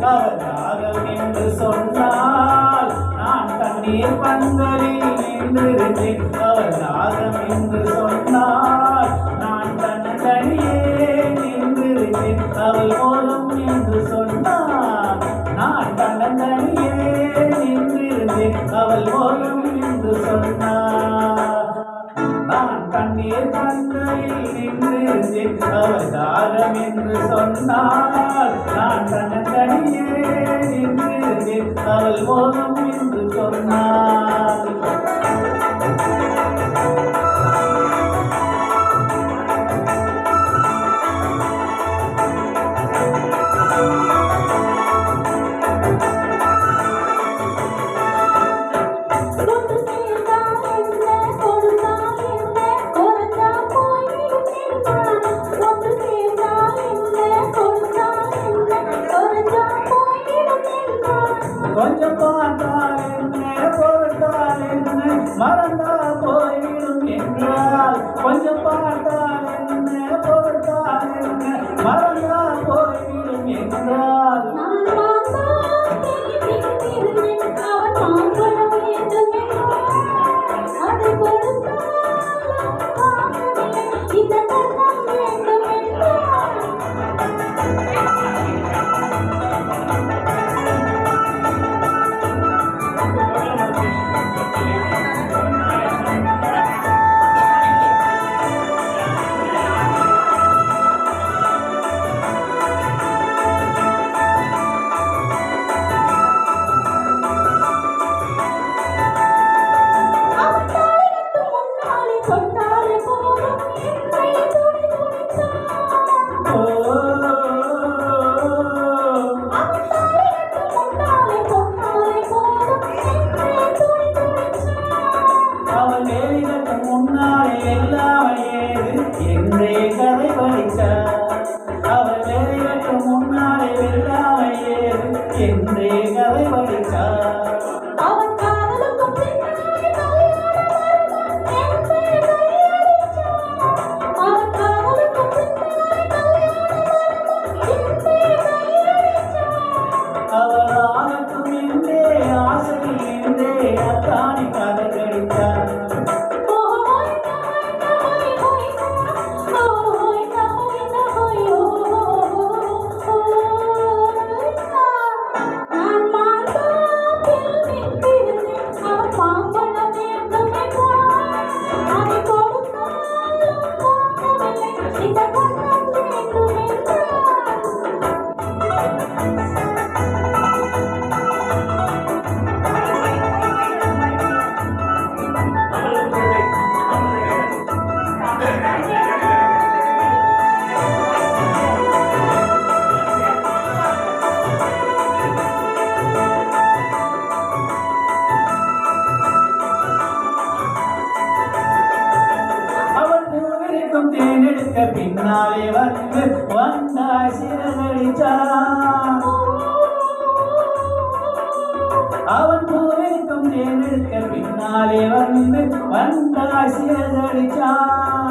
அவர் தாகம் என்று சொன்னால் நான் தண்ணீர் பந்தலில் நின்றிருந்தேன். அவர் தாகம் என்று சொன்னால் நான் தனியே நின்றிருந்தேன். அவள் மோகம் என்று சொன்னால் நான் தனியே நின்றிருந்தேன். அவள் மோகம் என்று சொன்னார். நான் தண்ணீர் பந்தலில் நின்றிருந்தேன். அவர் தாகம் என்று சொன்னால் நான் தனியே நின்றிருந்தேன். அவள் மோகம் என்று சொன்னார். கொஞ்சம் பார்த்தால் என்ன பொறுத்தால் என்ன மறந்தா போயிடும் என்றால். கொஞ்சம் பார்த்தால் என்ன பொறுத்தால் என்ன மறந்தா போயிடும் என்றால். என்றே கதை படித்தார். அவர் வேலைக்கு முன்னாலே வெல்லாமை ஏறு என்றே கதை படித்தார். அவர் ஆகட்டும் என்றே ஆசையில் என்றே அத்தானி கதை கடித்தார். தேனெடுக்க பின்னாலே வந்து வந்தாய் சிறகடிச்சான். அவன் பூவிற்கும் தேனெடுக்க பின்னாலே வந்து வந்தாய் சிறகடிச்சான்.